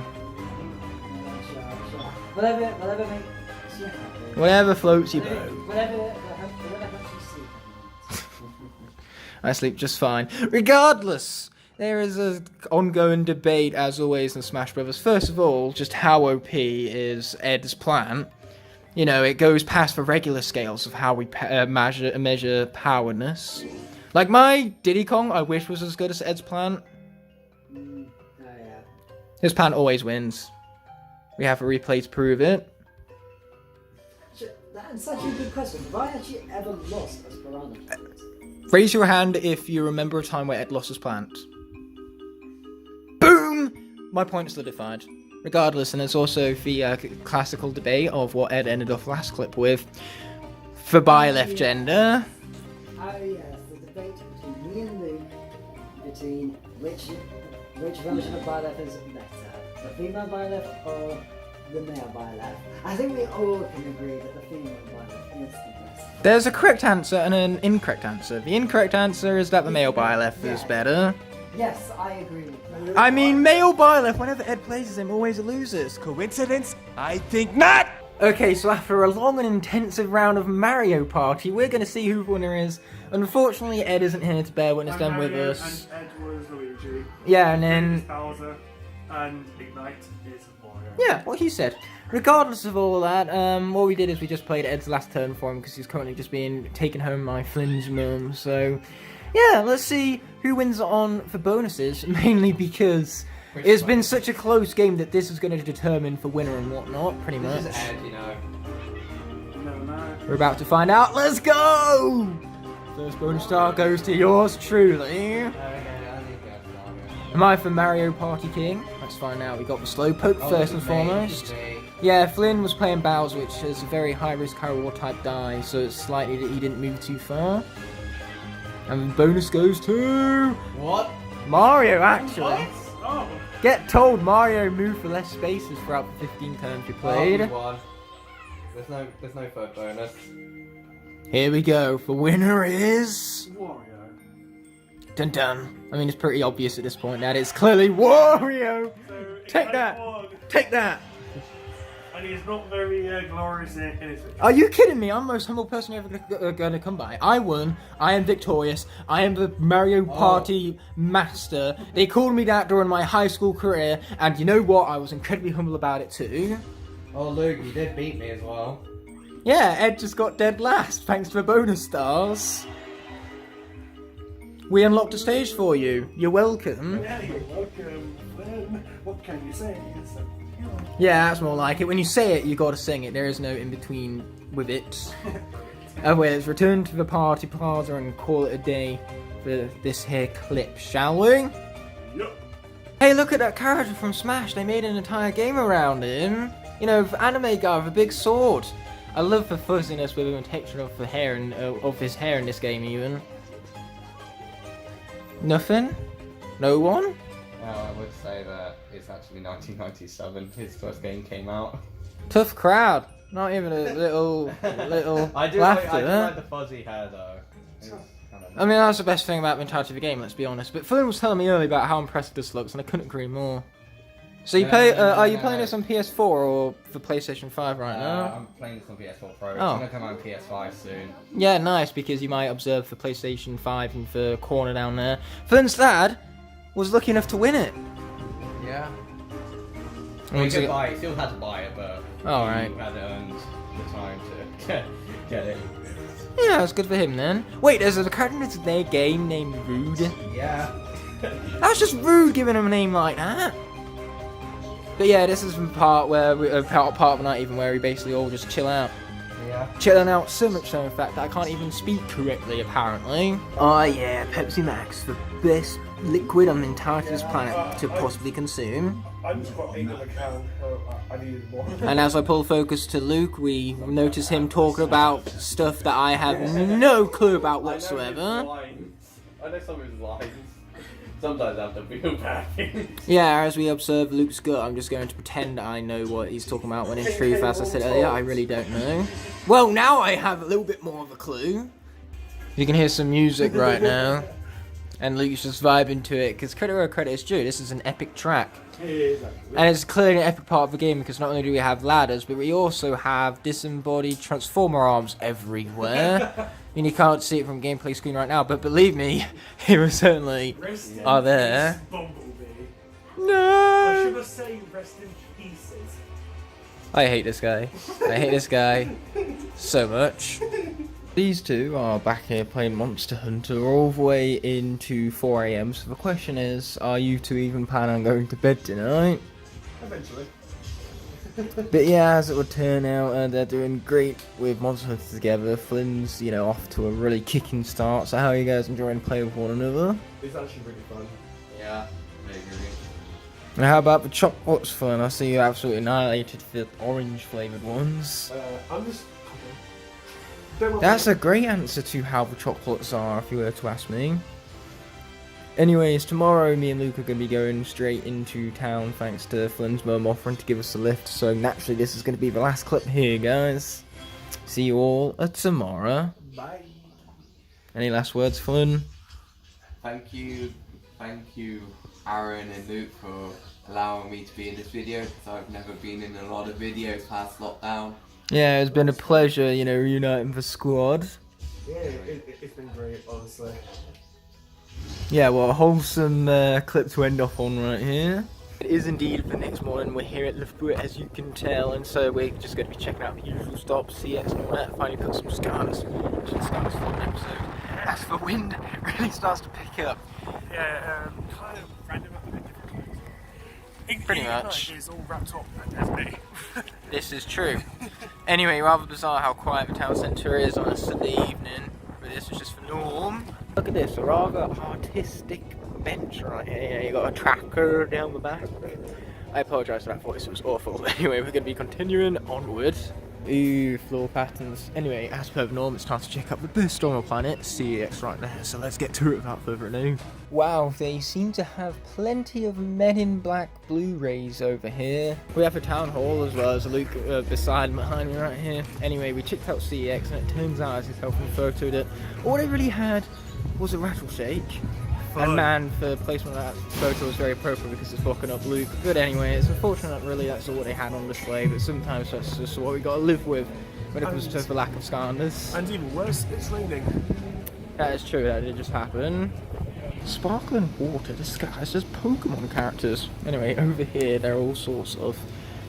Whatever makes you happy. Whatever floats your boat. Whatever helps you sleep. I sleep just fine. Regardless, there is an ongoing debate, as always, in Smash Brothers. First of all, just how OP is Ed's plant. You know, it goes past the regular scales of how we measure powerness. Like, my Diddy Kong, I wish was as good as Ed's plant. Oh yeah. His plant always wins. We have a replay to prove it. That's such a good question. Have I actually ever lost as piranha? Raise your hand if you remember a time where Ed lost his plant. Boom! My point solidified. Regardless, and it's also the classical debate of what Ed ended off last clip with. For Byleth gender. Oh yes, the debate between me and Luke, between which version of Byleth is better. The female Byleth or the male Byleth? I think we all can agree that the female Byleth is the best. There's a correct answer and an incorrect answer. The incorrect answer is that the male Byleth is better. Yes, I agree with that. I mean, male Byleth, whenever Ed plays him, always loses. Coincidence? I think not! Okay, so after a long and intensive round of Mario Party, we're going to see who the winner is. Unfortunately, Ed isn't here to bear witness them with Mario us. And Ed was Luigi. Yeah, and Green is then... Bowser, and Ignite is Mario. Yeah, what he said. Regardless of all that, what we did is we just played Ed's last turn for him because he's currently just being taken home by FLYNN'S mum. So, yeah, let's see who wins on for bonuses, mainly because it's been such a close game that this is going to determine for winner and whatnot, pretty much. This is Ed, you know. No. We're about to find out. Let's go! First bonus star goes to yours truly. Am I for Mario Party King? Let's find out. We got the Slowpoke first and foremost. Yeah, Flynn was playing Bowser, which is a very high-risk, high-reward type die, so it's slightly that he didn't move too far. And the bonus goes to... What? Mario, actually. What? Oh. Get told Mario moved for less spaces throughout the 15 turns we played. Oh, won. There's no third bonus. Here we go. The winner is... Wario. Dun dun. I mean, it's pretty obvious at this point that it's clearly Wario! So, Take Ed that! won, Take that! and he's not very glorious in his victory. Are you kidding me? I'm the most humble person you're ever going to come by. I won. I am victorious. I am the Mario Party master. They called me that during my high school career, and you know what? I was incredibly humble about it too. Oh, Luke, you did beat me as well. Yeah, Ed just got dead last, thanks to the bonus stars. We unlocked a stage for you. You're welcome. Yeah, you're welcome, Flynn. What can you say? It's Yeah, that's more like it. When you say it, you gotta sing it. There is no in-between with it. Oh, well, let's return to the party plaza and call it a day for this here clip, shall we? Yup. Hey, look at that character from Smash. They made an entire game around him. You know, the anime guy with a big sword. I love the fuzziness with the texture of the hair and of his hair in this game, even. Nothing? No one? Well, I would say that it's actually 1997. His first game came out. Tough crowd. Not even a little I do laughter. like the fuzzy hair though. It's kind of I mean, that's the best thing about the entirety of the game, let's be honest. But Flynn was telling me earlier about how impressive this looks, and I couldn't agree more. So you are you playing this on PS4 or the PlayStation 5 right now? I'm playing this on PS4 Pro. It's Oh. gonna come out on PS5 soon. Yeah, nice, because you might observe the PlayStation 5 in the corner down there. Flynn's dad was lucky enough to win it. Yeah. I mean, He buy it. He still had to buy it, but Alright. he had earned the time to get it. Yeah, it's good for him then. Wait, there's a character in their game named Rude. Yeah. That's just rude giving him a name like that. But yeah, this is the part where part of the night even where we basically all just chill out. Yeah. Chilling out so much so in fact that I can't even speak correctly apparently. Oh yeah, Pepsi Max, the best liquid on the entirety of this planet to possibly consume. I just got 8 of a can, so I needed more. And as I pull focus to Luke, we notice him talking about stuff that I have no clue about whatsoever. I know some of his lines. Sometimes I have to feel bad. Yeah, as we observe Luke's gut, I'm just going to pretend I know what he's talking about when in truth, as I said earlier, I really don't know. Well, now I have a little bit more of a clue. You can hear some music right now. And Luke's just vibing to it, because credit where credit is due, this is an epic track. And it's clearly an epic part of the game, because not only do we have ladders, but we also have disembodied transformer arms everywhere. I mean, you can't see it from gameplay screen right now, but believe me, here certainly are there. Bumblebee. I No! should have said rest in pieces. I hate this guy. I hate this guy so much. These two are back here playing Monster Hunter all the way into 4 AM. So the question is, are you two even planning on going to bed tonight? Eventually. But yeah, as it would turn out, they're doing great with Monster Hunter together. Flynn's, you know, off to a really kicking start. So how are you guys enjoying playing with one another? It's actually really fun. Yeah, I agree. And how about the chocolates, Flynn? I see you absolutely annihilated the orange flavoured ones. I'm just... Don't want That's a great answer to how the chocolates are, if you were to ask me. Anyways, tomorrow me and Luke are going to be going straight into town thanks to Flynn's mum offering to give us a lift. So naturally this is going to be the last clip here, guys. See you all tomorrow. Bye. Any last words, Flynn? Thank you, Aaron and Luke, for allowing me to be in this video, because I've never been in a lot of videos past lockdown. Yeah, it's been a pleasure, you know, reuniting the squad. Yeah, it's been great, honestly. Yeah, well, a wholesome clip to end off on right here. It is indeed the next morning. We're here at Loughborough, as you can tell, and so we're just going to be checking out the usual stops, CX and all that. Finally put some Skylanders. Should start this fun episode. As the wind really starts to pick up. Yeah, kind of random at the different times. Pretty much. It's all wrapped up and there's me. This is true. Anyway, rather bizarre how quiet the town centre is on a Sunday evening, but this is just the norm. Look at this, a rather artistic bench right here. You got a tracker down the back. I apologise for that voice, it was awful. Anyway, we're going to be continuing onwards. Ooh, floor patterns. Anyway, as per the norm, it's time to check out the best on the planet, CX right there. So let's get to it without further ado. Wow, they seem to have plenty of Men in Black Blu-rays over here. We have a town hall as well as a Luke beside and behind me right here. Anyway, we checked out CX and it turns out, as his helping photoed it, all they really had was a rattle shake. And man, the placement of that photo was very appropriate because it's blocking up Luke. But anyway, it's unfortunate really that's all they had on display, but sometimes that's just what we got to live with when it comes to the lack of Skylanders. And even worse, it's raining. That is true, that did just happen. Sparkling water disguised as Pokemon characters. Anyway, over here there are all sorts of,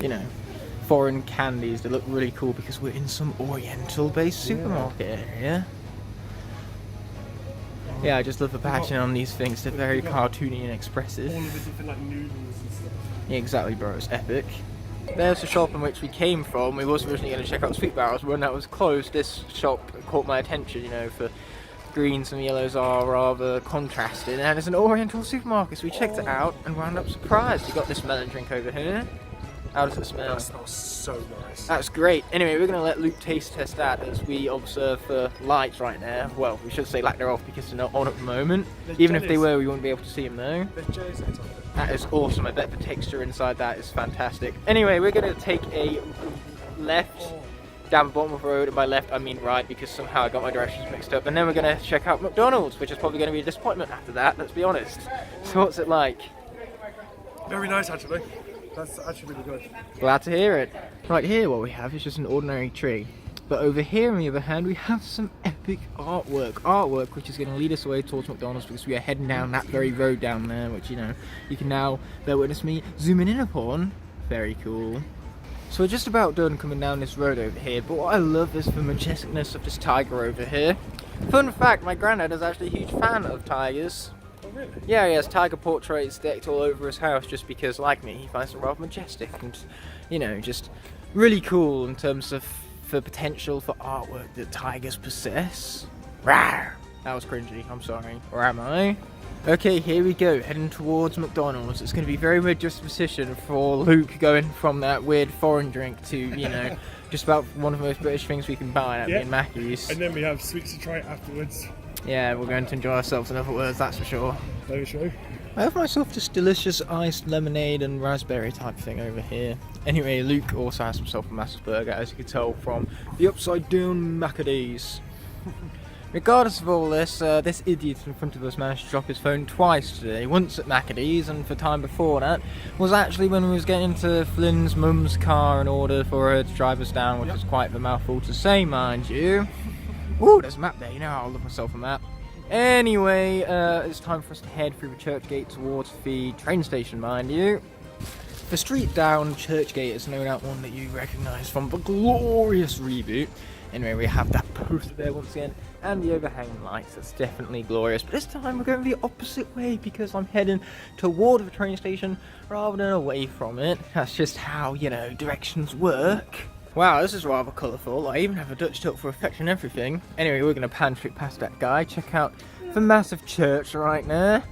you know, foreign candies that look really cool because we're in some Oriental-based supermarket area. Yeah, I just love the packaging on these things. They're very cartoony and expressive. All of the different like noodles and stuff. Yeah, exactly, bro. It's epic. There's the shop in which we came from. We was originally going to check out Sweet Barrels, but when that was closed, this shop caught my attention, you know, for greens and yellows are rather contrasting. And it's an Oriental supermarket, so we checked it out and wound up surprised. You got this melon drink over here. How does it smell? That smells so nice. That's great. Anyway, we're going to let Luke taste test that as we observe the lights right now. Well, we should say lack thereof because they're not on at the moment. Even if they were, we wouldn't be able to see them though. There's jellies on it. That is awesome. I bet the texture inside that is fantastic. Anyway, we're going to take a left down the bottom of the road, and by left I mean right because somehow I got my directions mixed up. And then we're going to check out McDonald's, which is probably going to be a disappointment after that, let's be honest. So what's it like? Very nice actually. That's actually really good. Glad to hear it. Right here what we have is just an ordinary tree. But over here on the other hand we have some epic artwork. Artwork which is going to lead us away towards McDonald's because we are heading down that very road down there, which, you know, you can now bear witness me zooming in upon. Very cool. So we're just about done coming down this road over here, but what I love is the majesticness of this tiger over here. Fun fact, my granddad is actually a huge fan of tigers. Oh really? Yeah, he has tiger portraits decked all over his house just because, like me, he finds them rather majestic and, you know, just really cool in terms of the potential for artwork that tigers possess. Rawr! That was cringy, I'm sorry. Or am I? Okay, here we go, heading towards McDonald's. It's going to be very weird juxtaposition for Luke going from that weird foreign drink to, you know, just about one of the most British things we can buy at being Mackey's. And then we have sweets to try afterwards. Yeah, we're going to enjoy ourselves in other words, that's for sure. Very true. I have myself this delicious iced lemonade and raspberry type thing over here. Anyway, Luke also has himself a massive burger, as you can tell from the upside down Maccadees. Regardless of all this, this idiot in front of us managed to drop his phone twice today. Once at Maccadees, and for time before that was actually when we was getting into Flynn's mum's car in order for her to drive us down, which is quite the mouthful to say, mind you. Ooh, there's a map there, you know how I love myself a map. Anyway, it's time for us to head through the church gate towards the train station, mind you. The street down church gate is no doubt one that you recognise from the glorious reboot. Anyway, we have that poster there once again, and the overhanging lights, that's definitely glorious. But this time we're going the opposite way because I'm heading toward the train station rather than away from it. That's just how, you know, directions work. Wow, this is rather colourful. I even have a Dutch tilt for effect and everything. Anyway, we're going to pan straight past that guy. Check out the massive church right there.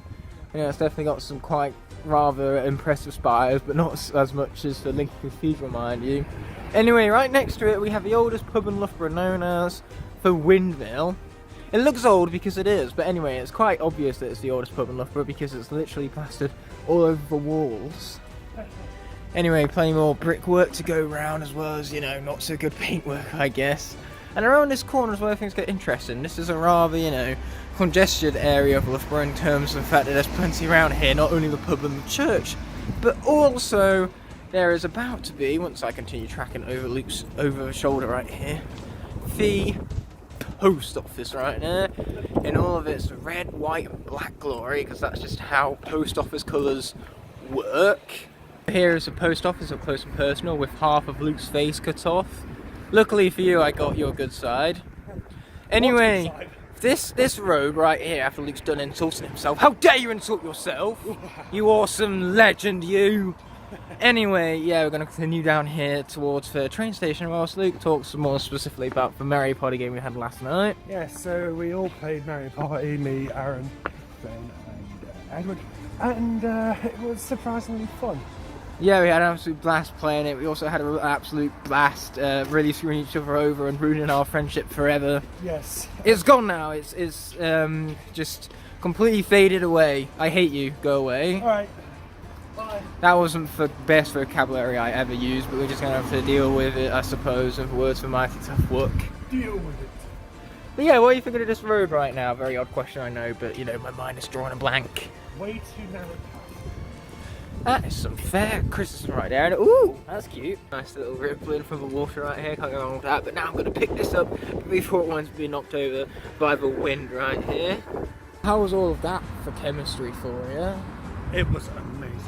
You know, it's definitely got some quite rather impressive spires, but not as much as the Lincoln Cathedral, mind you. Anyway, right next to it we have the oldest pub in Loughborough, known as the Windmill. It looks old because it is, but anyway, it's quite obvious that it's the oldest pub in Loughborough because it's literally plastered all over the walls. Anyway, plenty more brickwork to go round as well as, you know, not so good paintwork, I guess. And around this corner is where things get interesting. This is a rather, you know, congested area of Loughborough in terms of the fact that there's plenty around here, not only the pub and the church, but also there is about to be, once I continue tracking over Luke's over shoulder right here, the post office right there, in all of its red, white and black glory, because that's just how post office colours work. Here is the post office up close and personal with half of Luke's face cut off. Luckily for you, I got your good side. Anyway, this road right here, after Luke's done insulting himself, how dare you insult yourself, you awesome legend, you! Anyway, yeah, we're going to continue down here towards the train station whilst Luke talks more specifically about the Mario Party game we had last night. Yeah, so we all played Mario Party, me, Aaron, Ben and Edward, and it was surprisingly fun. Yeah, we had an absolute blast playing it. We also had an absolute blast really screwing each other over and ruining our friendship forever. Yes. It's gone now. It's just completely faded away. I hate you. Go away. Alright. Bye. That wasn't the best vocabulary I ever used, but we're just going to have to deal with it, I suppose, in words for mighty tough work. Deal with it. But yeah, what are you thinking of this road right now? Very odd question, I know, but you know, my mind is drawing a blank. Way too narrow. That is some fair criticism right there. And ooh, that's cute. Nice little rippling from the water right here. Can't go wrong with that. But now I'm going to pick this up before it wants to be knocked over by the wind right here. How was all of that for chemistry for you? It was amazing.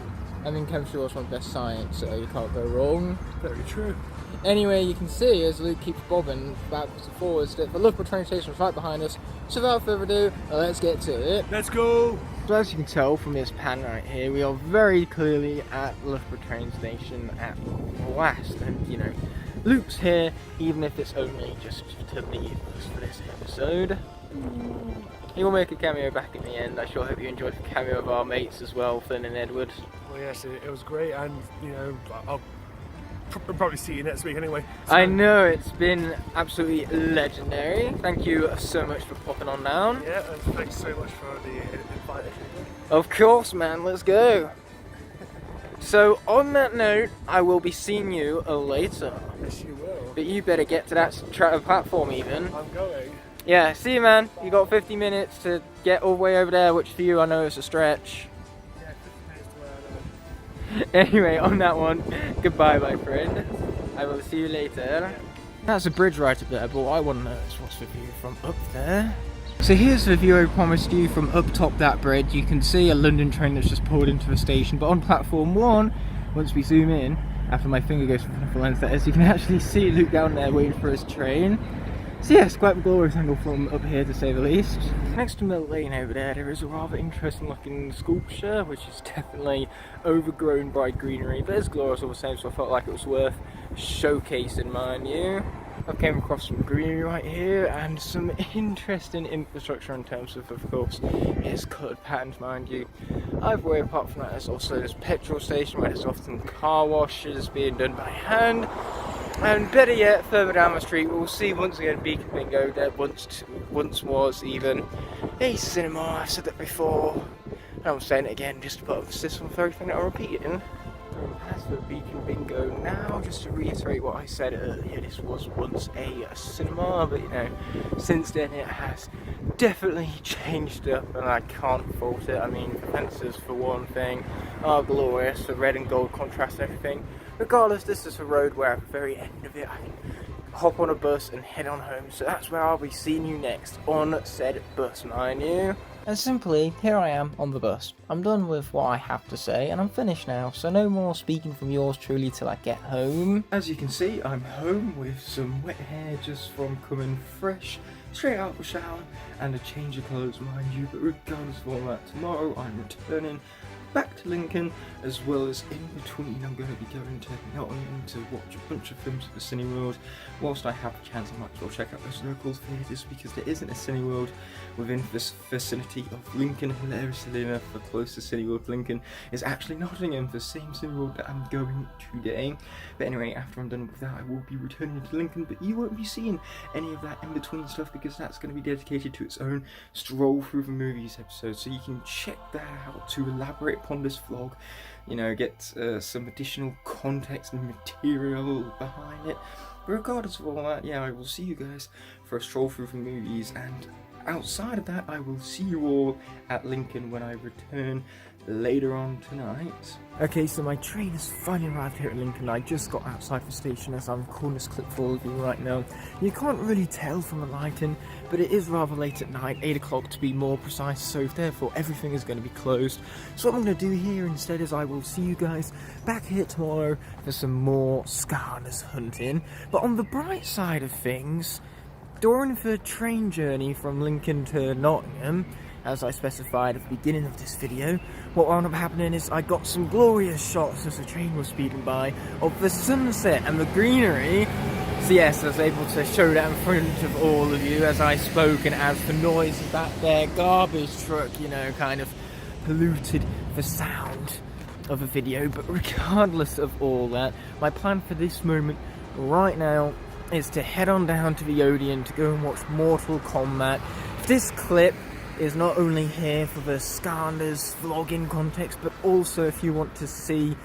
I mean, chemistry was my best science, so you can't go wrong. Very true. Anyway, you can see as Luke keeps bobbing backwards and forwards that the Loughborough train station is right behind us. So without further ado, let's get to it. Let's go! So as you can tell from this pan right here, we are very clearly at Loughborough train station at last. And you know, Luke's here, even if it's only just to leave us for this episode. He will make a cameo back in the end. I sure hope you enjoyed the cameo of our mates as well, Flynn and Edward. Well, yes, it was great, and you know, I'll probably see you next week anyway. So. I know, it's been absolutely legendary. Thank you so much for popping on down. Yeah, and thanks so much for the invite. Of course, man, let's go. So, on that note, I will be seeing you later. Yes, you will. But you better get to that platform even. I'm going. Yeah, see you, man. You got 50 minutes to get all the way over there, which for you I know is a stretch. Yeah, 50 minutes to where I know. Anyway, on that one, goodbye, my friend. I will see you later. That's a bridge right up there, but what I want to know is what's the view from up there. So here's the view I promised you from up top that bridge. You can see a London train that's just pulled into the station, but on platform 1, once we zoom in, after my finger goes in front of the lens that is, you can actually see Luke down there waiting for his train. So yeah, it's quite a glorious angle from up here to say the least. Next to the lane over there is a rather interesting looking sculpture, which is definitely overgrown by greenery, but it's glorious all the same, so I felt like it was worth showcasing, mind you. I came across some greenery right here and some interesting infrastructure in terms of course, its coloured patterns, mind you. Either way, apart from that, there's also this petrol station where there's often car washes being done by hand. And better yet, further down the street, we'll see once again Beacon Bingo. There once was even a cinema. I've said that before, and I'm saying it again just to put emphasis on everything that I'm repeating. As for Beacon Bingo now, just to reiterate what I said earlier, this was once a cinema, but you know, since then it has definitely changed up, and I can't fault it. I mean, the fences for one thing are glorious, the red and gold contrast and everything. Regardless, this is a road where at the very end of it I can hop on a bus and head on home, so that's where I'll be seeing you next, on said bus, mind you. And simply, here I am on the bus. I'm done with what I have to say, and I'm finished now, so no more speaking from yours truly till I get home. As you can see, I'm home with some wet hair just from coming fresh, straight out of the shower, and a change of clothes, mind you, but regardless of all that, tomorrow I'm returning back to Lincoln, as well as in between I'm going to be going to Nottingham to watch a bunch of films at the Cineworld. Whilst I have the chance, I might as well check out those local theatres, because there isn't a Cineworld within this vicinity of Lincoln. Hilariously enough, the closest Cineworld to Lincoln is actually Nottingham, the same Cineworld that I'm going today. But anyway, after I'm done with that, I will be returning to Lincoln, but you won't be seeing any of that in between stuff, because that's going to be dedicated to its own stroll through the movies episode, so you can check that out to elaborate upon this vlog, you know, get some additional context and material behind it. But regardless of all that, yeah, I will see you guys for a stroll through the movies, and outside of that I will see you all at Lincoln when I return later on tonight. Okay, so my train has finally arrived here at Lincoln. I just got outside the station as I'm recording this clip for all of you right now. You can't really tell from the lighting, but it is rather late at night, 8 o'clock to be more precise, so therefore everything is going to be closed. So what I'm going to do here instead is I will see you guys back here tomorrow for some more Skylanders hunting. But on the bright side of things, during the train journey from Lincoln to Nottingham, as I specified at the beginning of this video, what wound up happening is I got some glorious shots as the train was speeding by of the sunset and the greenery. So yes, I was able to show that in front of all of you as I spoke, and as the noise back there, garbage truck, you know, kind of polluted the sound of the video. But regardless of all that, my plan for this moment right now is to head on down to the Odeon to go and watch Mortal Kombat. This clip is not only here for the Skylanders vlogging context, but also if you want to see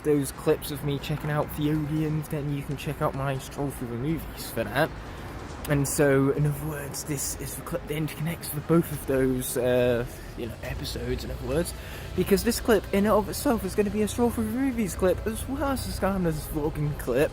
those clips of me checking out the Odeon, then you can check out my stroll through the movies for that. And so, in other words, this is the clip that interconnects with both of those, episodes, in other words, because this clip in and of itself is going to be a stroll through the movies clip as well as the Skylanders vlogging clip.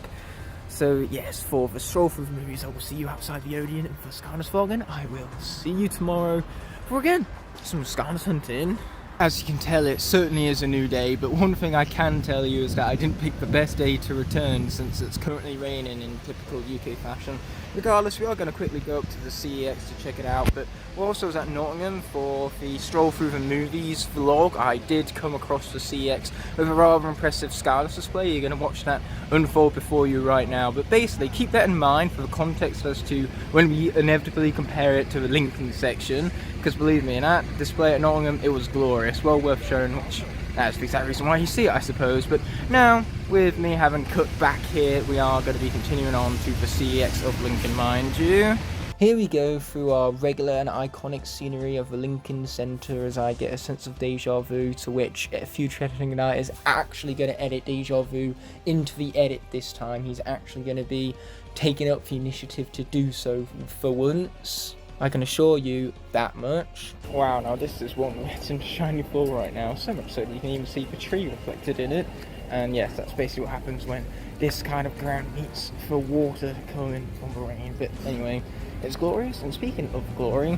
So yes, for the stroll through the movies, I will see you outside the Odeon, and for Skylanders vlogging, I will see you tomorrow for, again, some Skylanders hunting. As you can tell, it certainly is a new day, but one thing I can tell you is that I didn't pick the best day to return since it's currently raining in typical UK fashion. Regardless, we are going to quickly go up to the CEX to check it out, but we also was at Nottingham for the stroll through the movies vlog. I did come across the CEX with a rather impressive Skylanders display. You're going to watch that unfold before you right now, but basically keep that in mind for the context as to when we inevitably compare it to the Lincoln section, because believe me, in that display at Nottingham, it was glorious, well worth showing, which that's the exact reason why you see it, I suppose. But now, with me having cut back here, we are going to be continuing on to the CEX of Lincoln, mind you. Here we go through our regular and iconic scenery of the Lincoln Centre as I get a sense of deja vu, to which future editing guy is actually going to edit deja vu into the edit this time. He's actually going to be taking up the initiative to do so for once. I can assure you that much. Wow, now this is one wet and shiny full right now, so much so that you can even see the tree reflected in it. And yes, that's basically what happens when this kind of ground meets the water coming from the rain. But anyway, it's glorious. And speaking of glory,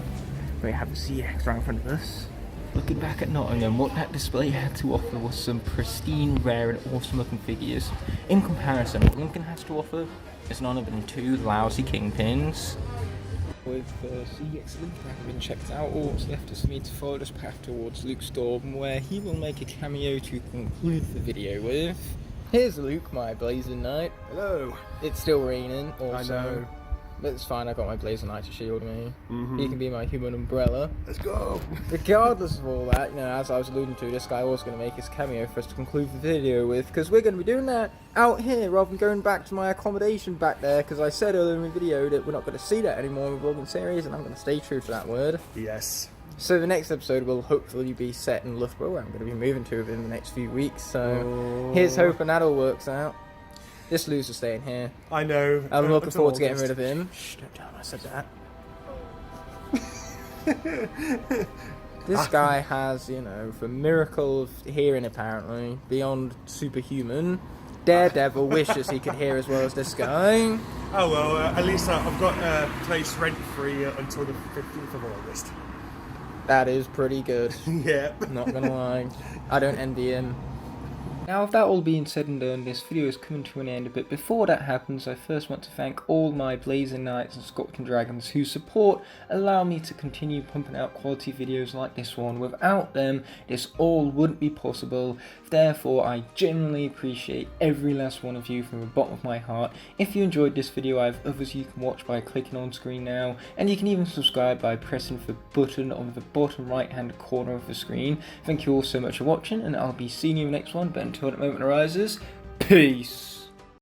we have the CX right in front of us. Looking back at Nottingham, what that display had to offer was some pristine, rare and awesome looking figures. In comparison, what Lincoln has to offer is none other than two lousy kingpins. With CX Lincoln having been checked out, all that's left is for me to follow this path towards Luke's dorm, where he will make a cameo to conclude the video with. Here's Luke, my blazing knight. Hello. It's still raining, also. I know. But it's fine, I got my blazing knight to shield me. He can be my human umbrella. Let's go. Regardless of all that, as I was alluding to, this guy was going to make his cameo for us to conclude the video with, because we're going to be doing that out here rather than going back to my accommodation back there, because I said earlier in the video that we're not going to see that anymore in the vlogging series, and I'm going to stay true to that word. Yes. So the next episode will hopefully be set in Loughborough, where I'm going to be moving to within the next few weeks, so here's hoping that all works out. This loser's staying here. I know. I'm looking forward to getting rid of him. Shh, don't tell him I said that. This guy has, the miracle of hearing apparently, beyond superhuman. Daredevil wishes he could hear as well as this guy. Oh well, at least I've got a place rent-free until the 15th of August. That is pretty good. Yeah. Not gonna lie. I don't envy him. Now, with that all being said and done, this video is coming to an end, but before that happens, I first want to thank all my Blazing Knights and Scorpion Dragons whose support allow me to continue pumping out quality videos like this one. Without them, this all wouldn't be possible. Therefore, I genuinely appreciate every last one of you from the bottom of my heart. If you enjoyed this video, I have others you can watch by clicking on screen now, and you can even subscribe by pressing the button on the bottom right hand corner of the screen. Thank you all so much for watching, and I'll be seeing you in the next one, but until that moment arises, peace!